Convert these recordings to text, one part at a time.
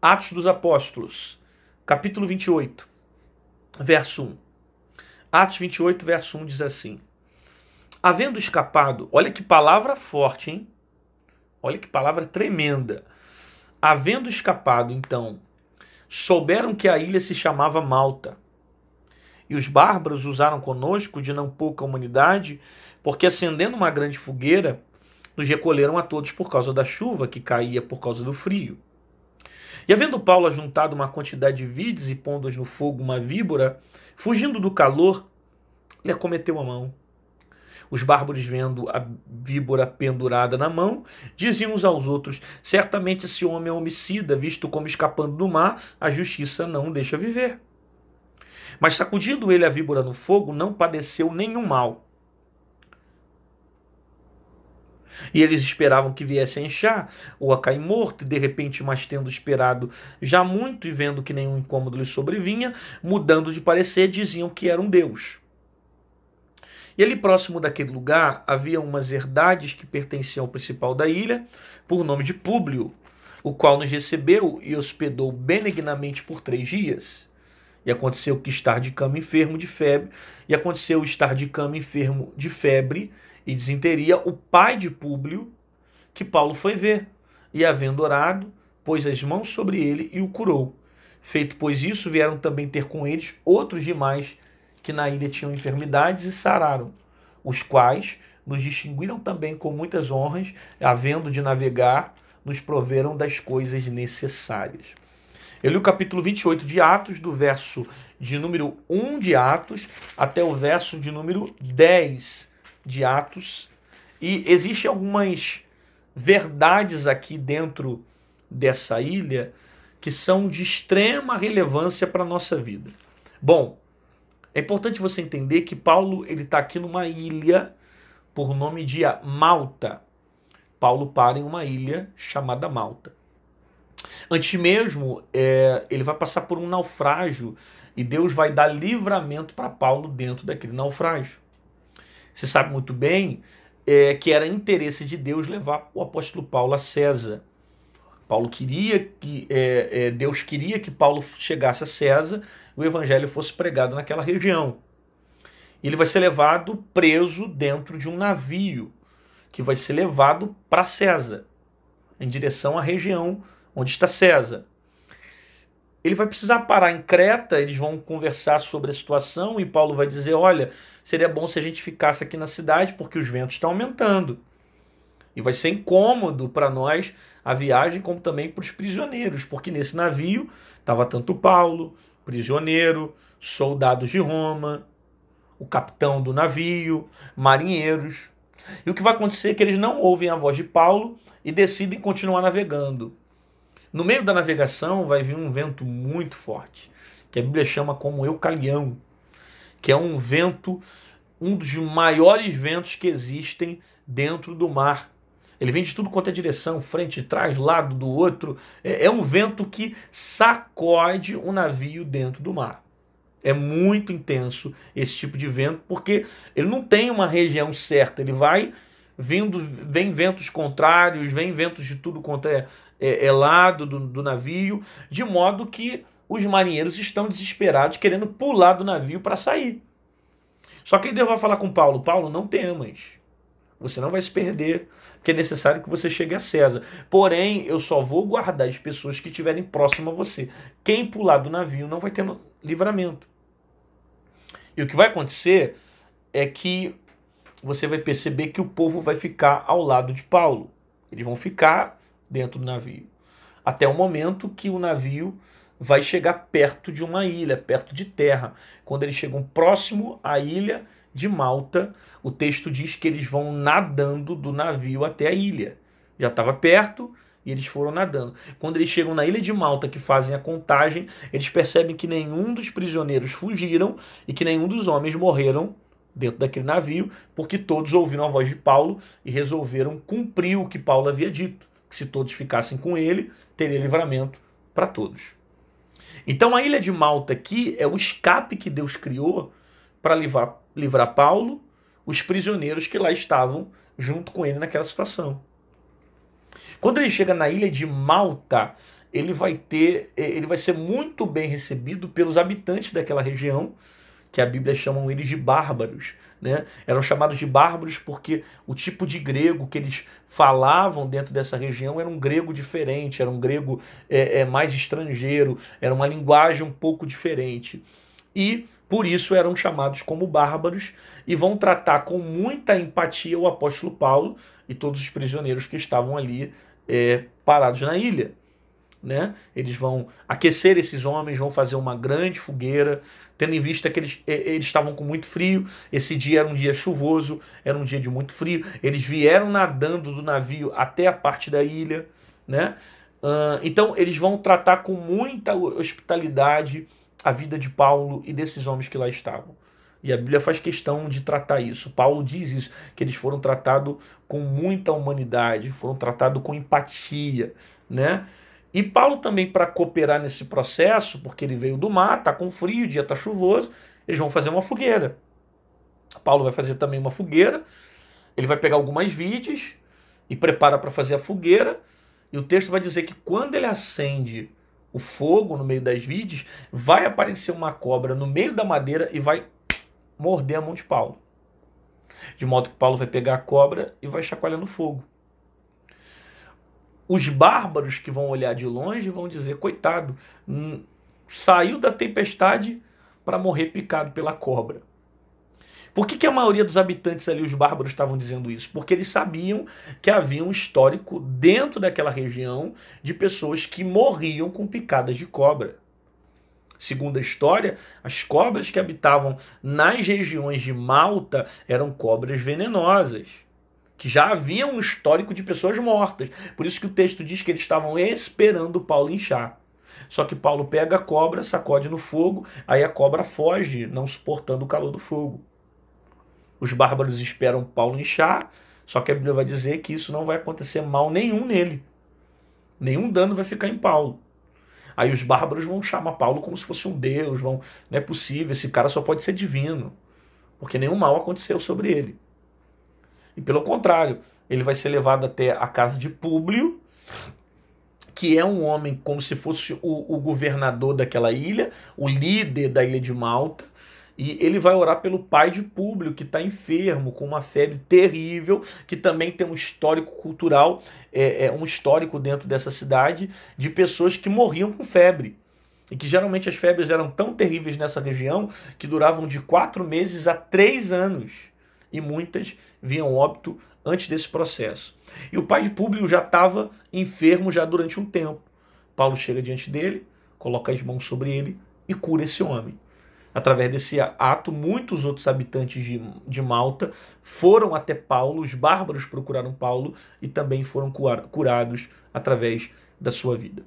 Atos dos Apóstolos, capítulo 28, verso 1. Atos 28, verso 1 diz assim: havendo escapado, olha que palavra forte, hein? Olha que palavra tremenda. Havendo escapado, então, souberam que a ilha se chamava Malta. E os bárbaros usaram conosco de não pouca humanidade, porque acendendo uma grande fogueira, nos recolheram a todos por causa da chuva que caía por causa do frio. E havendo Paulo ajuntado uma quantidade de vides e pondo-as no fogo uma víbora, fugindo do calor, lhe acometeu a mão. Os bárbaros, vendo a víbora pendurada na mão, diziam uns aos outros: certamente esse homem é homicida, visto como escapando do mar, a justiça não o deixa viver. Mas sacudindo ele a víbora no fogo, não padeceu nenhum mal. E eles esperavam que viesse a inchar ou a cair morto, e de repente, mas tendo esperado já muito e vendo que nenhum incômodo lhe sobrevinha, mudando de parecer, diziam que era um deus. E ali próximo daquele lugar havia umas herdades que pertenciam ao principal da ilha, por nome de Públio, o qual nos recebeu e hospedou benignamente por 3 dias. E aconteceu que estar de cama enfermo de febre, e aconteceu estar de cama enfermo de febre e desinteria o pai de Públio, que Paulo foi ver, e havendo orado, pôs as mãos sobre ele e o curou. Feito pois isso, vieram também ter com eles outros demais que na ilha tinham enfermidades e sararam, os quais nos distinguiram também com muitas honras, havendo de navegar, nos proveram das coisas necessárias. Eu li o capítulo 28 de Atos, do verso de número 1 de Atos até o verso de número 10 de Atos. E existem algumas verdades aqui dentro dessa ilha que são de extrema relevância para a nossa vida. Bom, é importante você entender que Paulo está aqui numa ilha por nome de Malta. Paulo para em uma ilha chamada Malta. Antes mesmo, ele vai passar por um naufrágio e Deus vai dar livramento para Paulo dentro daquele naufrágio. Você sabe muito bem que era interesse de Deus levar o apóstolo Paulo a César. Paulo queria que Deus queria que Paulo chegasse a César e o evangelho fosse pregado naquela região. Ele vai ser levado preso dentro de um navio que vai ser levado para César, em direção à região onde está César. Ele vai precisar parar em Creta, eles vão conversar sobre a situação e Paulo vai dizer: olha, seria bom se a gente ficasse aqui na cidade porque os ventos estão aumentando. E vai ser incômodo para nós a viagem, como também para os prisioneiros, porque nesse navio estava tanto Paulo, prisioneiro, soldados de Roma, o capitão do navio, marinheiros. E o que vai acontecer é que eles não ouvem a voz de Paulo e decidem continuar navegando. No meio da navegação vai vir um vento muito forte, que a Bíblia chama como eucalião, que é um vento, um dos maiores ventos que existem dentro do mar. Ele vem de tudo quanto é direção, frente, trás, lado do outro. É um vento que sacode o navio dentro do mar. É muito intenso esse tipo de vento, porque ele não tem uma região certa, ele vai vindo, vem ventos contrários, vem ventos de tudo quanto é lado do navio, de modo que os marinheiros estão desesperados, querendo pular do navio para sair. Só que aí Deus vai falar com Paulo: Paulo, não temas, você não vai se perder, porque é necessário que você chegue a César. Porém, eu só vou guardar as pessoas que estiverem próximas a você. Quem pular do navio não vai ter livramento. E o que vai acontecer é que você vai perceber que o povo vai ficar ao lado de Paulo. Eles vão ficar dentro do navio, até o momento que o navio vai chegar perto de uma ilha, perto de terra. Quando eles chegam próximo à ilha de Malta, o texto diz que eles vão nadando do navio até a ilha. Já estava perto e eles foram nadando. Quando eles chegam na ilha de Malta, que fazem a contagem, eles percebem que nenhum dos prisioneiros fugiram e que nenhum dos homens morreram dentro daquele navio, porque todos ouviram a voz de Paulo e resolveram cumprir o que Paulo havia dito, que se todos ficassem com ele, teria livramento para todos. Então a ilha de Malta aqui é o escape que Deus criou para livrar Paulo, os prisioneiros que lá estavam junto com ele naquela situação. Quando ele chega na ilha de Malta, ele vai ser muito bem recebido pelos habitantes daquela região, que a Bíblia chama eles de bárbaros, né? Eram chamados de bárbaros porque o tipo de grego que eles falavam dentro dessa região era um grego diferente, era um grego mais estrangeiro, era uma linguagem um pouco diferente. E por isso eram chamados como bárbaros e vão tratar com muita empatia o apóstolo Paulo e todos os prisioneiros que estavam ali parados na ilha. Né? Eles vão aquecer esses homens, vão fazer uma grande fogueira, tendo em vista que eles estavam com muito frio. Esse dia era um dia chuvoso, era um dia de muito frio. Eles vieram nadando do navio até a parte da ilha, né? Então eles vão tratar com muita hospitalidade a vida de Paulo e desses homens que lá estavam. E a Bíblia faz questão de tratar isso. Paulo diz isso, que eles foram tratados com muita humanidade, foram tratados com empatia, né? E Paulo também, para cooperar nesse processo, porque ele veio do mar, está com frio, o dia está chuvoso, eles vão fazer uma fogueira. Paulo vai fazer também uma fogueira, ele vai pegar algumas vides e prepara para fazer a fogueira, e o texto vai dizer que quando ele acende o fogo no meio das vides, vai aparecer uma cobra no meio da madeira e vai morder a mão de Paulo. De modo que Paulo vai pegar a cobra e vai chacoalhar no fogo. Os bárbaros que vão olhar de longe vão dizer, coitado, saiu da tempestade para morrer picado pela cobra. Por que a maioria dos habitantes ali, os bárbaros, estavam dizendo isso? Porque eles sabiam que havia um histórico dentro daquela região de pessoas que morriam com picadas de cobra. Segundo a história, as cobras que habitavam nas regiões de Malta eram cobras venenosas, que já havia um histórico de pessoas mortas. Por isso que o texto diz que eles estavam esperando Paulo inchar. Só que Paulo pega a cobra, sacode no fogo, aí a cobra foge, não suportando o calor do fogo. Os bárbaros esperam Paulo inchar, só que a Bíblia vai dizer que isso não vai acontecer mal nenhum nele. Nenhum dano vai ficar em Paulo. Aí os bárbaros vão chamar Paulo como se fosse um deus, não é possível, esse cara só pode ser divino, porque nenhum mal aconteceu sobre ele. E pelo contrário, ele vai ser levado até a casa de Públio, que é um homem como se fosse o governador daquela ilha, o líder da ilha de Malta, e ele vai orar pelo pai de Públio, que está enfermo, com uma febre terrível, que também tem um histórico cultural, um histórico dentro dessa cidade, de pessoas que morriam com febre. E que geralmente as febres eram tão terríveis nessa região, que duravam de 4 meses a 3 anos. E muitas vinham óbito antes desse processo. E o pai de Públio já estava enfermo já durante um tempo. Paulo chega diante dele, coloca as mãos sobre ele e cura esse homem. Através desse ato, muitos outros habitantes de Malta foram até Paulo, os bárbaros procuraram Paulo e também foram curados através da sua vida.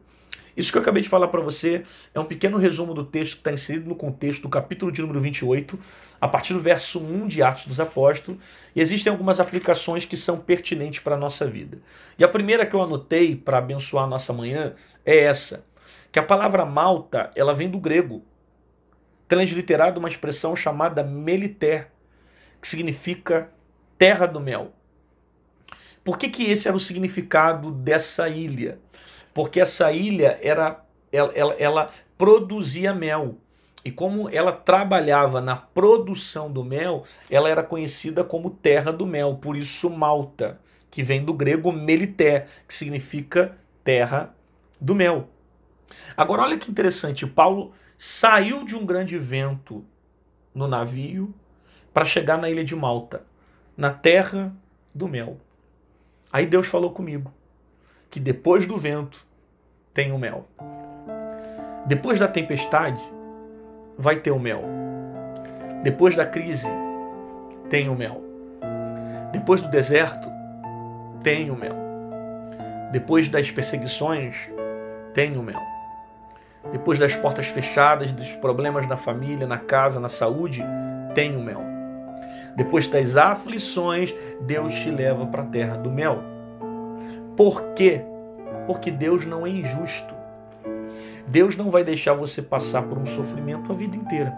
Isso que eu acabei de falar para você é um pequeno resumo do texto que está inserido no contexto do capítulo de número 28, a partir do verso 1 de Atos dos Apóstolos, e existem algumas aplicações que são pertinentes para a nossa vida. E a primeira que eu anotei para abençoar a nossa manhã é essa, que a palavra Malta, ela vem do grego, transliterado uma expressão chamada meliter, que significa terra do mel. Por que esse era o significado dessa ilha? Porque essa ilha ela produzia mel. E como ela trabalhava na produção do mel, ela era conhecida como terra do mel. Por isso Malta, que vem do grego meliter, que significa terra do mel. Agora olha que interessante, Paulo saiu de um grande vento no navio para chegar na ilha de Malta, na terra do mel. Aí Deus falou comigo que depois do vento tem o mel. Depois da tempestade vai ter o mel. Depois da crise tem o mel. Depois do deserto tem o mel. Depois das perseguições tem o mel. Depois das portas fechadas, dos problemas na família, na casa, na saúde, tem o mel. Depois das aflições, Deus te leva para a terra do mel. Por quê? Porque Deus não é injusto. Deus não vai deixar você passar por um sofrimento a vida inteira.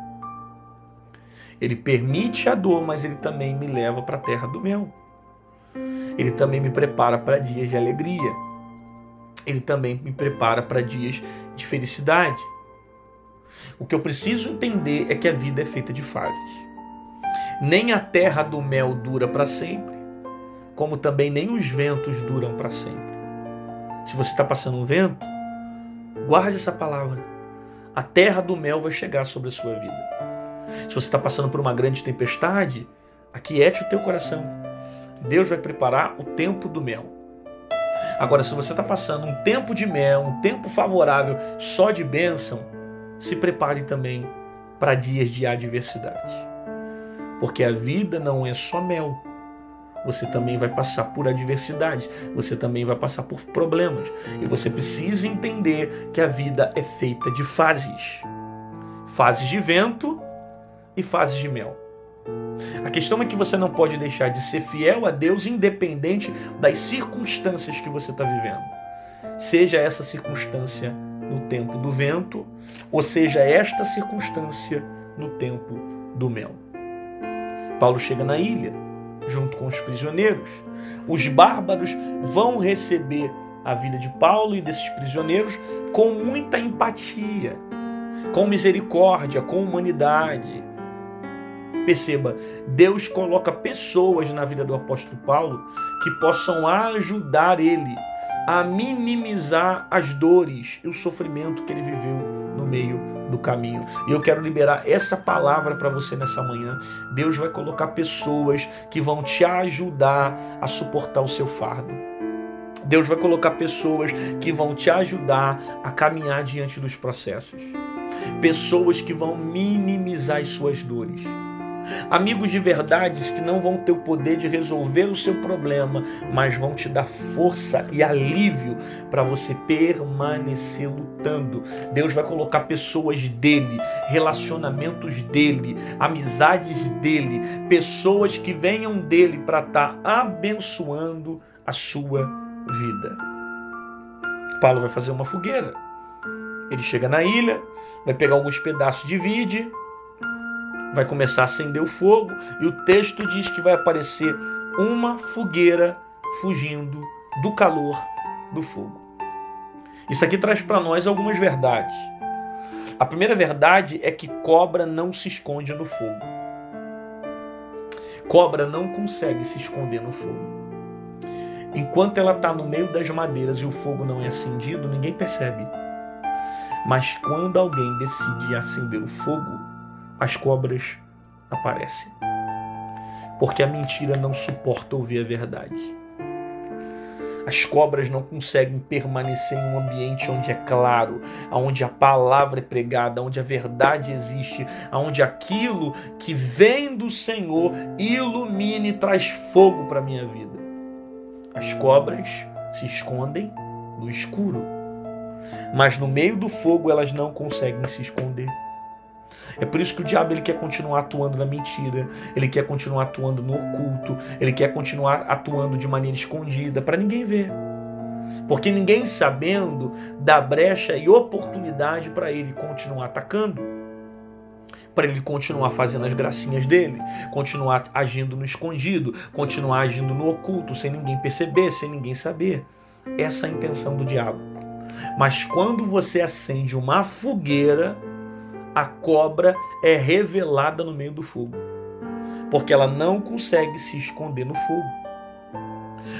Ele permite a dor, mas Ele também me leva para a terra do mel. Ele também me prepara para dias de alegria. Ele também me prepara para dias de felicidade. O que eu preciso entender é que a vida é feita de fases. Nem a terra do mel dura para sempre, como também nem os ventos duram para sempre. Se você está passando um vento, guarde essa palavra. A terra do mel vai chegar sobre a sua vida. Se você está passando por uma grande tempestade, aquiete o teu coração. Deus vai preparar o tempo do mel. Agora, se você está passando um tempo de mel, um tempo favorável só de bênção, se prepare também para dias de adversidade. Porque a vida não é só mel. Você também vai passar por adversidade. Você também vai passar por problemas. E você precisa entender que a vida é feita de fases. Fases de vento e fases de mel. A questão é que você não pode deixar de ser fiel a Deus independente das circunstâncias que você está vivendo. Seja essa circunstância no tempo do vento, ou seja esta circunstância no tempo do mel. Paulo chega na ilha, junto com os prisioneiros. Os bárbaros vão receber a vida de Paulo e desses prisioneiros com muita empatia, com misericórdia, com humanidade. Perceba, Deus coloca pessoas na vida do apóstolo Paulo que possam ajudar ele a minimizar as dores e o sofrimento que ele viveu no meio do caminho. E eu quero liberar essa palavra para você nessa manhã. Deus vai colocar pessoas que vão te ajudar a suportar o seu fardo. Deus vai colocar pessoas que vão te ajudar a caminhar diante dos processos. Pessoas que vão minimizar as suas dores. Amigos de verdade que não vão ter o poder de resolver o seu problema, mas vão te dar força e alívio para você permanecer lutando. Deus vai colocar pessoas dele, relacionamentos dele, amizades dele, pessoas que venham dele para estar abençoando a sua vida. Paulo vai fazer uma fogueira. Ele chega na ilha, vai pegar alguns pedaços de vide, vai começar a acender o fogo, e o texto diz que vai aparecer uma fogueira fugindo do calor do fogo. Isso aqui traz para nós algumas verdades. A primeira verdade é que cobra não se esconde no fogo. Cobra não consegue se esconder no fogo. Enquanto ela está no meio das madeiras e o fogo não é acendido, ninguém percebe. Mas quando alguém decide acender o fogo, as cobras aparecem. Porque a mentira não suporta ouvir a verdade. As cobras não conseguem permanecer em um ambiente onde é claro, onde a palavra é pregada, onde a verdade existe, onde aquilo que vem do Senhor ilumina e traz fogo para a minha vida. As cobras se escondem no escuro, mas no meio do fogo elas não conseguem se esconder. É por isso que o diabo ele quer continuar atuando na mentira, ele quer continuar atuando no oculto, ele quer continuar atuando de maneira escondida, para ninguém ver. Porque ninguém sabendo dá brecha e oportunidade para ele continuar atacando, para ele continuar fazendo as gracinhas dele, continuar agindo no escondido, continuar agindo no oculto, sem ninguém perceber, sem ninguém saber. Essa é a intenção do diabo. Mas quando você acende uma fogueira, a cobra é revelada no meio do fogo, porque ela não consegue se esconder no fogo.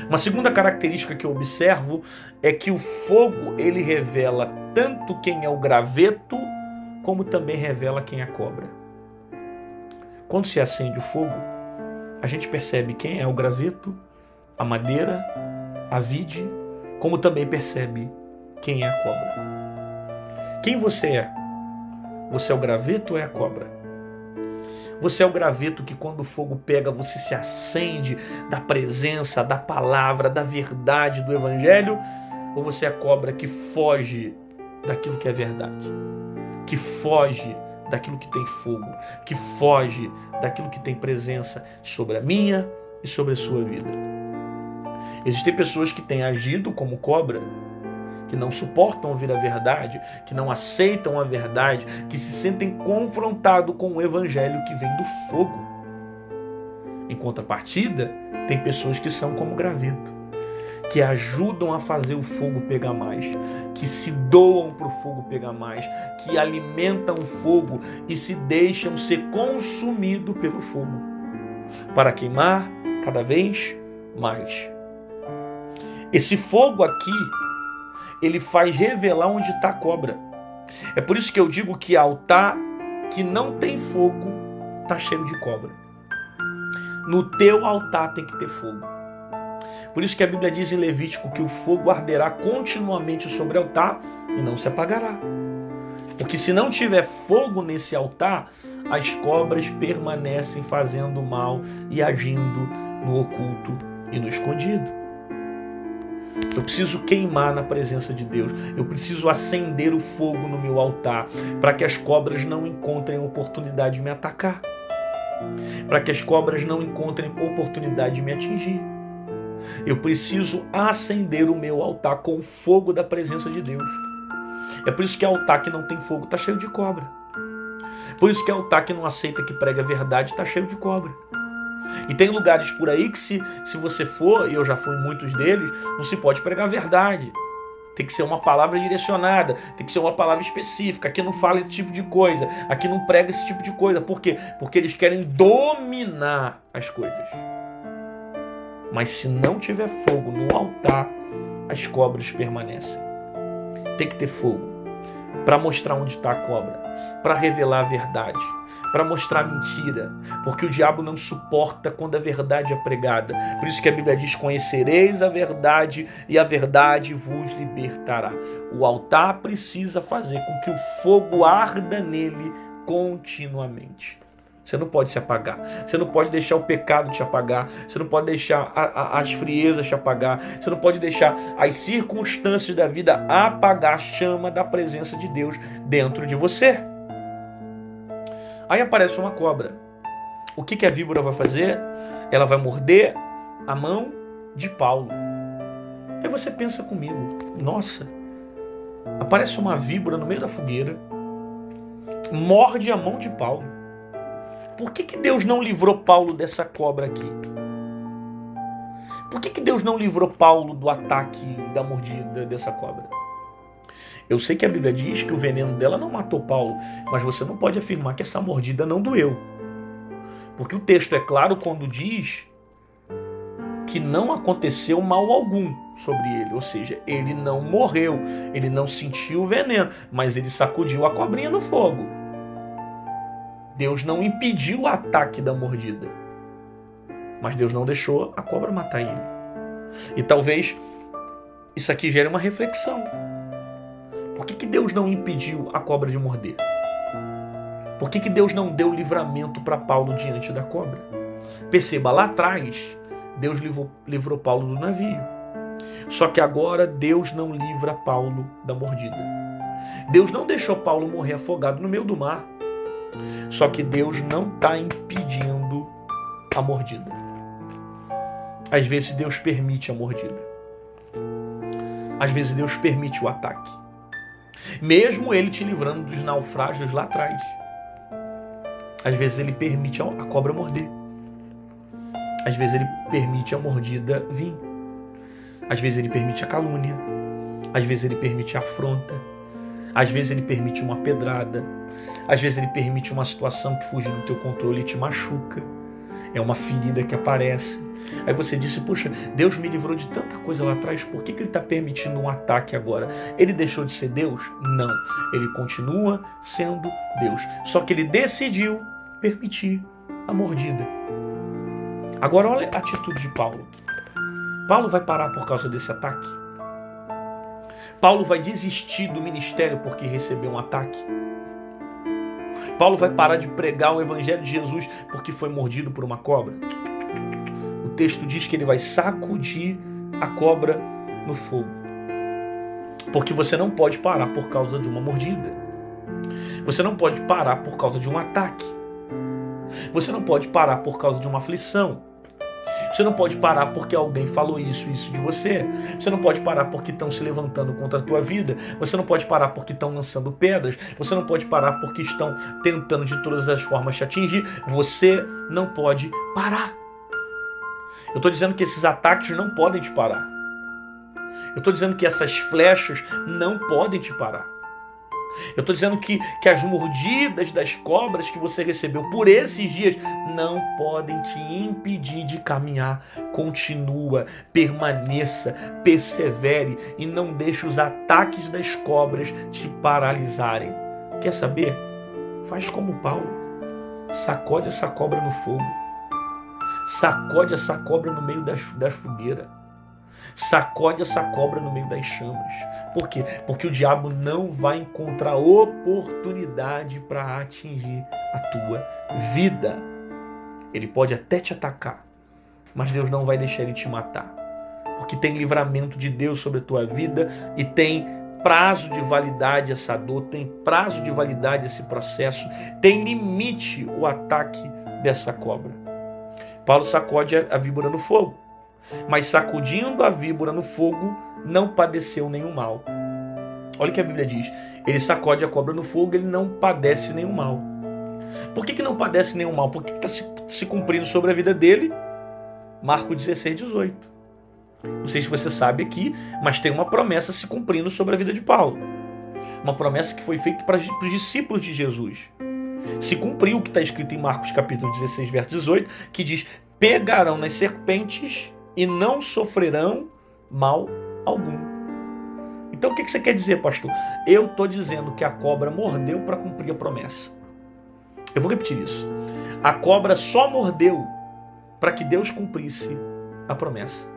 Uma segunda característica que eu observo é que o fogo ele revela tanto quem é o graveto, como também revela quem é a cobra. Quando se acende o fogo, a gente percebe quem é o graveto, a madeira, a vide, como também percebe quem é a cobra. Quem você é? Você é o graveto ou é a cobra? Você é o graveto que quando o fogo pega, você se acende da presença, da palavra, da verdade, do evangelho? Ou você é a cobra que foge daquilo que é verdade? Que foge daquilo que tem fogo? Que foge daquilo que tem presença sobre a minha e sobre a sua vida? Existem pessoas que têm agido como cobra, que não suportam ouvir a verdade, que não aceitam a verdade, que se sentem confrontados com o evangelho que vem do fogo. Em contrapartida, tem pessoas que são como graveto, que ajudam a fazer o fogo pegar mais, que se doam para o fogo pegar mais, que alimentam o fogo e se deixam ser consumidos pelo fogo, para queimar cada vez mais. Esse fogo aqui, ele faz revelar onde está a cobra. É por isso que eu digo que altar que não tem fogo está cheio de cobra. No teu altar tem que ter fogo. Por isso que a Bíblia diz em Levítico que o fogo arderá continuamente sobre o altar e não se apagará. Porque se não tiver fogo nesse altar, as cobras permanecem fazendo mal e agindo no oculto e no escondido. Eu preciso queimar na presença de Deus. Eu preciso acender o fogo no meu altar para que as cobras não encontrem oportunidade de me atacar. Para que as cobras não encontrem oportunidade de me atingir. Eu preciso acender o meu altar com o fogo da presença de Deus. É por isso que altar que não tem fogo está cheio de cobra. Por isso que altar que não aceita que prega a verdade está cheio de cobra. E tem lugares por aí que se você for, e eu já fui em muitos deles, não se pode pregar a verdade. Tem que ser uma palavra direcionada, tem que ser uma palavra específica. Aqui não fala esse tipo de coisa, aqui não prega esse tipo de coisa. Por quê? Porque eles querem dominar as coisas. Mas se não tiver fogo no altar, as cobras permanecem. Tem que ter fogo para mostrar onde está a cobra, para revelar a verdade, para mostrar a mentira, porque o diabo não suporta quando a verdade é pregada. Por isso que a Bíblia diz: conhecereis a verdade e a verdade vos libertará. O altar precisa fazer com que o fogo arda nele continuamente. Você não pode se apagar. Você não pode deixar o pecado te apagar. Você não pode deixar as friezas te apagar. Você não pode deixar as circunstâncias da vida apagar a chama da presença de Deus dentro de você. Aí aparece uma cobra. O que a víbora vai fazer? Ela vai morder a mão de Paulo. Aí você pensa comigo: nossa, aparece uma víbora no meio da fogueira, morde a mão de Paulo. Por que Deus não livrou Paulo dessa cobra aqui? Por que Deus não livrou Paulo do ataque, da mordida dessa cobra? Eu sei que a Bíblia diz que o veneno dela não matou Paulo, mas você não pode afirmar que essa mordida não doeu. Porque o texto é claro quando diz que não aconteceu mal algum sobre ele. Ou seja, ele não morreu, ele não sentiu o veneno, mas ele sacudiu a cobrinha no fogo. Deus não impediu o ataque da mordida, mas Deus não deixou a cobra matar ele. E talvez isso aqui gere uma reflexão. Por que Deus não impediu a cobra de morder? Por que Deus não deu livramento para Paulo diante da cobra? Perceba, lá atrás, Deus livrou Paulo do navio. Só que agora Deus não livra Paulo da mordida. Deus não deixou Paulo morrer afogado no meio do mar. Só que Deus não está impedindo a mordida. Às vezes Deus permite a mordida. Às vezes Deus permite o ataque. Mesmo Ele te livrando dos naufrágios lá atrás. Às vezes Ele permite a cobra morder. Às vezes Ele permite a mordida vir. Às vezes Ele permite a calúnia. Às vezes Ele permite a afronta. Às vezes Ele permite uma pedrada. Às vezes Ele permite uma situação que fuge do teu controle e te machuca. É uma ferida que aparece. Aí você disse: puxa, Deus me livrou de tanta coisa lá atrás, por que Ele está permitindo um ataque agora? Ele deixou de ser Deus? Não. Ele continua sendo Deus. Só que Ele decidiu permitir a mordida. Agora olha a atitude de Paulo. Paulo vai parar por causa desse ataque? Paulo vai desistir do ministério porque recebeu um ataque? Paulo vai parar de pregar o evangelho de Jesus porque foi mordido por uma cobra? O texto diz que ele vai sacudir a cobra no fogo. Porque você não pode parar por causa de uma mordida. Você não pode parar por causa de um ataque. Você não pode parar por causa de uma aflição. Você não pode parar porque alguém falou isso de você. Você não pode parar porque estão se levantando contra a tua vida. Você não pode parar porque estão lançando pedras. Você não pode parar porque estão tentando de todas as formas te atingir. Você não pode parar. Eu estou dizendo que esses ataques não podem te parar. Eu estou dizendo que essas flechas não podem te parar. Eu estou dizendo que as mordidas das cobras que você recebeu por esses dias não podem te impedir de caminhar. Continua, permaneça, persevere e não deixe os ataques das cobras te paralisarem. Quer saber? Faz como Paulo. Sacode essa cobra no fogo. Sacode essa cobra no meio das fogueiras. Sacode essa cobra no meio das chamas. Por quê? Porque o diabo não vai encontrar oportunidade para atingir a tua vida. Ele pode até te atacar, mas Deus não vai deixar ele te matar. Porque tem livramento de Deus sobre a tua vida e tem prazo de validade essa dor, tem prazo de validade esse processo, tem limite o ataque dessa cobra. Paulo sacode a víbora no fogo. Mas sacudindo a víbora no fogo, não padeceu nenhum mal. Olha o que a Bíblia diz. Ele sacode a cobra no fogo, ele não padece nenhum mal. Por que não padece nenhum mal? Porque está se cumprindo sobre a vida dele Marcos 16, 18. Não sei se você sabe aqui, mas tem uma promessa se cumprindo sobre a vida de Paulo. Uma promessa que foi feita para os discípulos de Jesus. Se cumpriu o que está escrito em Marcos capítulo 16, verso 18, que diz: pegarão nas serpentes e não sofrerão mal algum. Então o que você quer dizer, pastor? Eu estou dizendo que a cobra mordeu para cumprir a promessa. Eu vou repetir isso. A cobra só mordeu para que Deus cumprisse a promessa.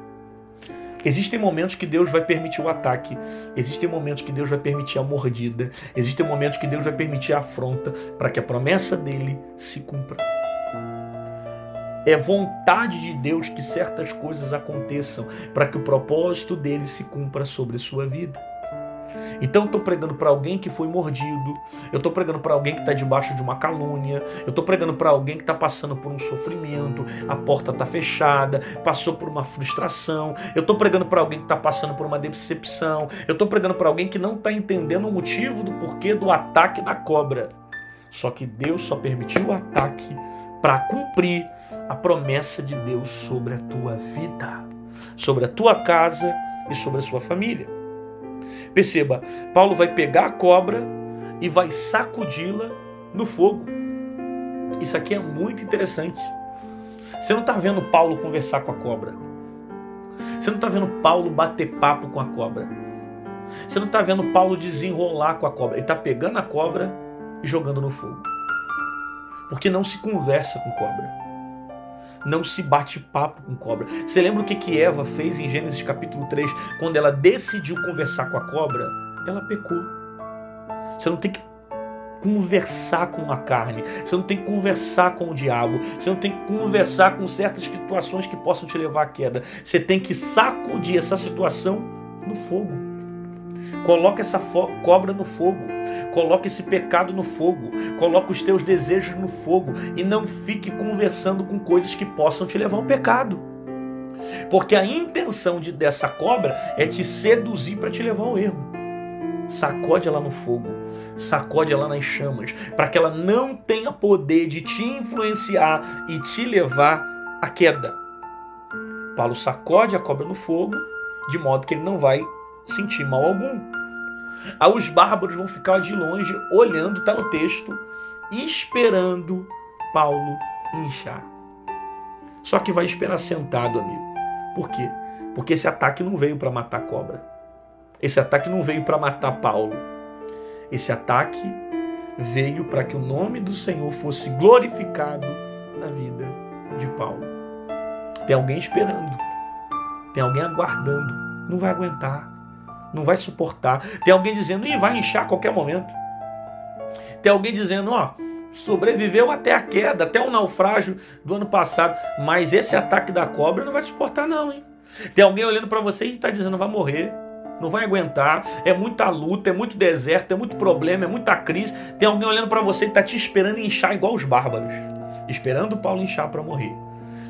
Existem momentos que Deus vai permitir o ataque. Existem momentos que Deus vai permitir a mordida. Existem momentos que Deus vai permitir a afronta para que a promessa dele se cumpra. É vontade de Deus que certas coisas aconteçam para que o propósito dele se cumpra sobre a sua vida. Então eu estou pregando para alguém que foi mordido, eu estou pregando para alguém que está debaixo de uma calúnia, eu estou pregando para alguém que está passando por um sofrimento, a porta está fechada, passou por uma frustração, eu estou pregando para alguém que está passando por uma decepção, eu estou pregando para alguém que não está entendendo o motivo do porquê do ataque da cobra. Só que Deus só permitiu o ataque para cumprir a promessa de Deus sobre a tua vida, sobre a tua casa e sobre a sua família. Perceba, Paulo vai pegar a cobra e vai sacudi-la no fogo. Isso aqui é muito interessante. Você não está vendo Paulo conversar com a cobra. Você não está vendo Paulo bater papo com a cobra. Você não está vendo Paulo desenrolar com a cobra. Ele está pegando a cobra e jogando no fogo. Porque não se conversa com cobra. Não se bate papo com cobra. Você lembra o que Eva fez em Gênesis capítulo 3? Quando ela decidiu conversar com a cobra, ela pecou. Você não tem que conversar com a carne. Você não tem que conversar com o diabo. Você não tem que conversar com certas situações que possam te levar à queda. Você tem que sacudir essa situação no fogo. Coloca essa cobra no fogo. Coloca esse pecado no fogo. Coloca os teus desejos no fogo. E não fique conversando com coisas que possam te levar ao pecado. Porque a intenção dessa cobra é te seduzir para te levar ao erro. Sacode ela no fogo. Sacode ela nas chamas. Para que ela não tenha poder de te influenciar e te levar à queda. Paulo sacode a cobra no fogo, de modo que ele não vai sentir mal algum. Aí os bárbaros vão ficar de longe, olhando, está no texto, esperando Paulo inchar. Só que vai esperar sentado, amigo. Por quê? Porque esse ataque não veio para matar a cobra. Esse ataque não veio para matar Paulo. Esse ataque veio para que o nome do Senhor fosse glorificado na vida de Paulo. Tem alguém esperando. Tem alguém aguardando. Não vai aguentar. Não vai suportar. Tem alguém dizendo, vai inchar a qualquer momento. Tem alguém dizendo, sobreviveu até a queda, até o naufrágio do ano passado, mas esse ataque da cobra não vai suportar não, hein? Tem alguém olhando para você e está dizendo, vai morrer, não vai aguentar, é muita luta, é muito deserto, é muito problema, é muita crise. Tem alguém olhando para você e está te esperando inchar igual os bárbaros, esperando Paulo inchar para morrer.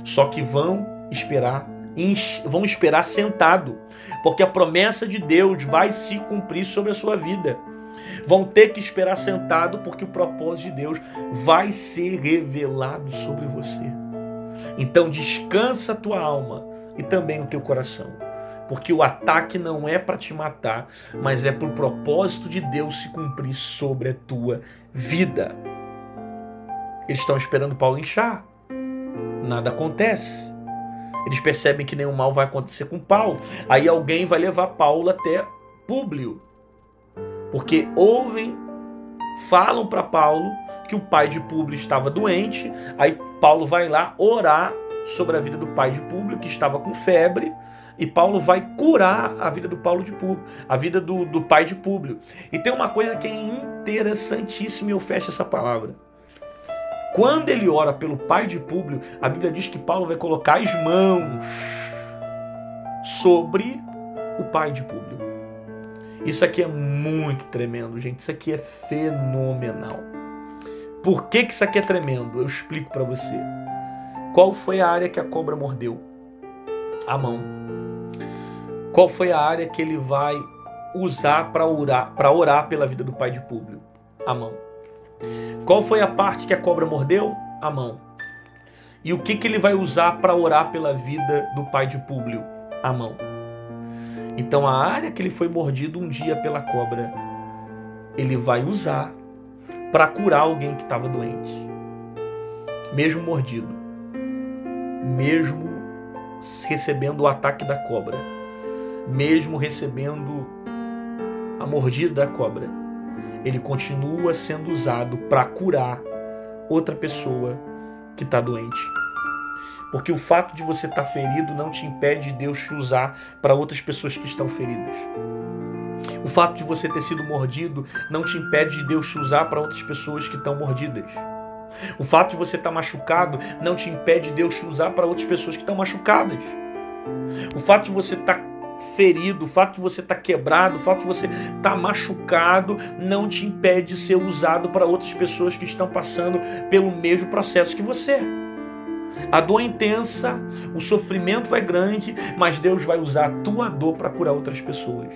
Só que vão esperar sentado, porque a promessa de Deus vai se cumprir sobre a sua vida. Vão ter que esperar sentado, porque o propósito de Deus vai ser revelado sobre você. Então descansa a tua alma e também o teu coração, porque o ataque não é para te matar, mas é para o propósito de Deus se cumprir sobre a tua vida. Eles estão esperando Paulo inchar. Nada acontece. Eles percebem que nenhum mal vai acontecer com Paulo. Aí alguém vai levar Paulo até Públio. Porque falam para Paulo que o pai de Públio estava doente. Aí Paulo vai lá orar sobre a vida do pai de Públio, que estava com febre. E Paulo vai curar a vida do a vida do pai de Públio. E tem uma coisa que é interessantíssima, e eu fecho essa palavra. Quando ele ora pelo pai de Públio, a Bíblia diz que Paulo vai colocar as mãos sobre o pai de Públio. Isso aqui é muito tremendo, gente. Isso aqui é fenomenal. Por que isso aqui é tremendo? Eu explico para você. Qual foi a área que a cobra mordeu? A mão. Qual foi a área que ele vai usar para orar pela vida do pai de Públio? A mão. Qual foi a parte que a cobra mordeu? A mão. E o que ele vai usar para orar pela vida do pai de Públio? A mão. Então a área que ele foi mordido um dia pela cobra, ele vai usar para curar alguém que estava doente. Mesmo mordido. Mesmo recebendo o ataque da cobra. Mesmo recebendo a mordida da cobra. Ele continua sendo usado para curar outra pessoa que está doente. Porque o fato de você estar ferido não te impede de Deus te usar para outras pessoas que estão feridas. O fato de você ter sido mordido não te impede de Deus te usar para outras pessoas que estão mordidas. O fato de você estar machucado não te impede de Deus te usar para outras pessoas que estão machucadas. O fato de você estar ferido, o fato de você estar quebrado, o fato de você estar machucado não te impede de ser usado para outras pessoas que estão passando pelo mesmo processo que você. A dor é intensa, o sofrimento é grande, mas Deus vai usar a tua dor para curar outras pessoas.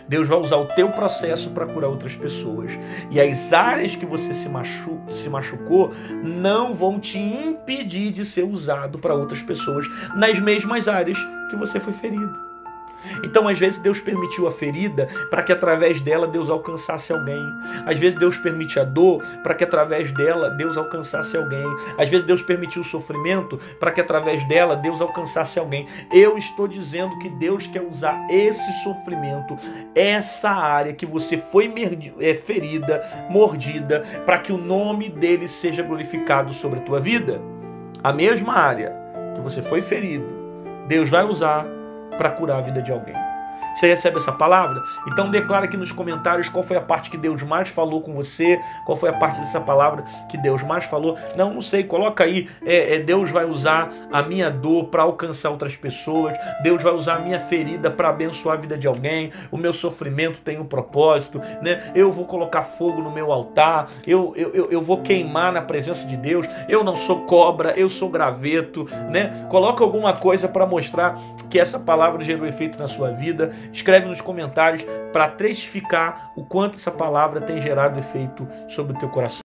Deus vai usar o teu processo para curar outras pessoas. E as áreas que você se machucou não vão te impedir de ser usado para outras pessoas nas mesmas áreas que você foi ferido. Então, às vezes, Deus permitiu a ferida para que através dela Deus alcançasse alguém. Às vezes, Deus permite a dor para que através dela Deus alcançasse alguém. Às vezes, Deus permitiu o sofrimento para que através dela Deus alcançasse alguém. Eu estou dizendo que Deus quer usar esse sofrimento, essa área que você foi ferida, mordida, para que o nome dele seja glorificado sobre a tua vida. A mesma área que você foi ferido, Deus vai usar para curar a vida de alguém. Você recebe essa palavra? Então declara aqui nos comentários qual foi a parte que Deus mais falou com você, qual foi a parte dessa palavra que Deus mais falou. Não sei, coloca aí, Deus vai usar a minha dor para alcançar outras pessoas, Deus vai usar a minha ferida para abençoar a vida de alguém, o meu sofrimento tem um propósito, né? Eu vou colocar fogo no meu altar, eu vou queimar na presença de Deus, eu não sou cobra, eu sou graveto, né? Coloca alguma coisa para mostrar que essa palavra gerou efeito na sua vida. Escreve nos comentários para testificar o quanto essa palavra tem gerado efeito sobre o teu coração.